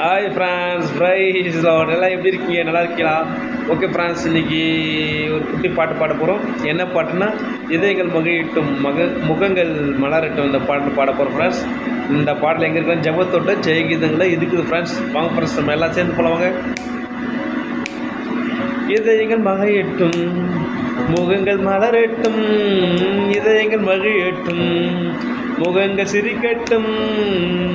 Hi France price Lord. எல்லாம் எப்படி இருக்கீங்க? நல்லா இருக்கீங்களா? ஓகே ஃப்ரான்ஸ், இன்றைக்கி ஒரு குட்டி பாட்டு பாட போகிறோம். என்ன பாட்டுன்னா, இதயங்கள் மகிழட்டும் முகங்கள் மலரட்டும். இந்த பாட்டு பாட போகிறோம் ஃப்ரான்ஸ். இந்த பாட்டில் எங்கே இருக்கலாம்? ஜபத்தோட்ட ஜெயகீதங்களை இருக்குது ஃப்ரான்ஸ். வாங்க ஃப்ரெண்ட்ஸ், நம்ம எல்லாம் சேர்ந்து போலவாங்க. இதயங்கள் மகிழட்டும் முகங்கள் மலரட்டும், இதயங்கள் மகிழட்டும் முகங்கள் சிரிக்கட்டும்.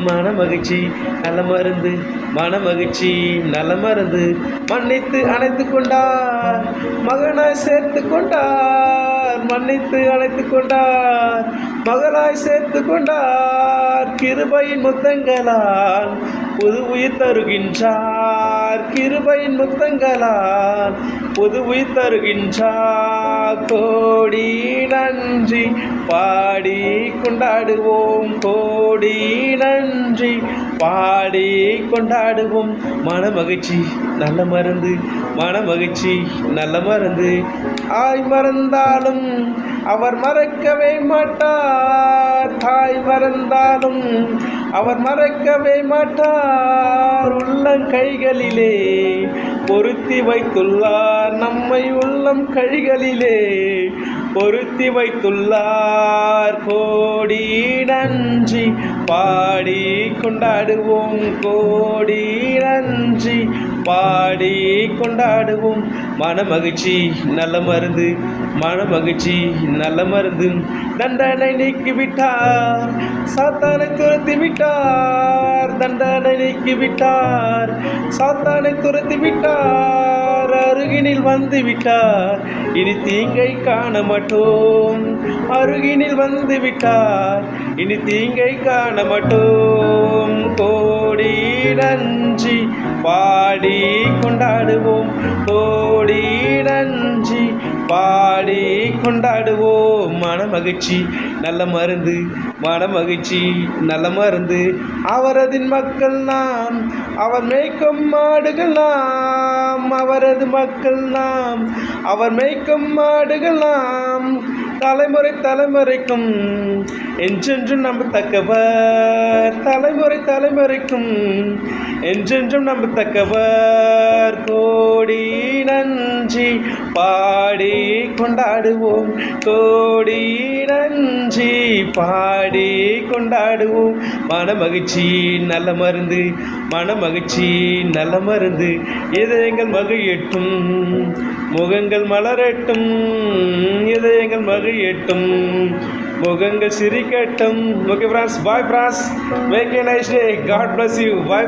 மன மகிழ்ச்சி நல்ல மருந்து, மன மகிழ்ச்சி நல்ல மருந்து. மன்னித்து அணைத்து கொண்டார், மகனாய் சேர்த்து கொண்டார். மன்னித்து அணைத்து கொண்டார், மகனாய் சேர்த்து கொண்டார். கிருபையின் முத்தங்களால் புது உயிர் தருகின்றார். கிருபையின் முத்தங்களால் புது உயிர் தருகின்றார். கோடி நன்றி பாடி கொண்டாடுவோம், கோடி நன்றி பாடி கொண்டாடுவோம். மன மகிழ்ச்சி நல்ல மருந்து, மன மகிழ்ச்சி நல்ல மருந்து. ஆய் மறந்தாலும் அவர் மறக்கவே மாட்டார், தாய் மறந்தாலும் அவர் மறக்கவே மாட்டார். உள்ளம் கைகளிலே பொருத்தி வைத்துள்ளார், நம்மை உள்ளம் கைகளிலே பொருத்தி வைத்துள்ளார். கோடி நன்றி பாடி கொண்டாடுவோம், கோடி நன்றி பாடி கொண்டாடுவோம். மன மகிழ்ச்சி நல்ல மருந்து, மன மகிழ்ச்சி நல்ல மருந்து. தண்டனை நீக்கிவிட்டார், சாத்தானை துரத்தி விட்டார். தண்டனை நீக்கிவிட்டார், சாத்தானை துரத்தி விட்டார். அருகினில் வந்து விட்டார், இனி தீங்கை காண மாட்டோம். அருகினில் வந்து விட்டார், இனி தீங்கை காண மாட்டோம். கோடி நன்றி பாடி கொண்டாடுவோம், கோடி நன்றி பாடி கொண்டாடுவோம். மன மகிழ்ச்சி நல்ல மருந்து, மன மகிழ்ச்சி நல்ல மருந்து. அவரதின் மக்கள் நாம், அவர் மேய்க்கும் மாடுகள் நாம். அவரது மக்கள் நாம், அவர் மேய்க்கும் மாடுகள் நாம். தலைமுறை தலைமுறைக்கும் என்றென்றும் நம்பத்தக்கவர், தலைமுறை தலைமுறைக்கும் என்றென்றும் நம்பத்தக்கவர். கோடி நன்றி பாடி கொண்டாடுவோம், கோடி நன்றி பாடி கொண்டாடுவோம். மன மகிழ்ச்சி நல்ல மருந்து, மன மகிழ்ச்சி நல்ல மருந்து. இதயங்கள் மகிழட்டும் முகங்கள் மலரட்டும், இதயங்கள் மகிழட்டும் முகங்கள் சிரிக்கட்டும். Okay friends, bye friends, make a nice day. God bless you. Bye.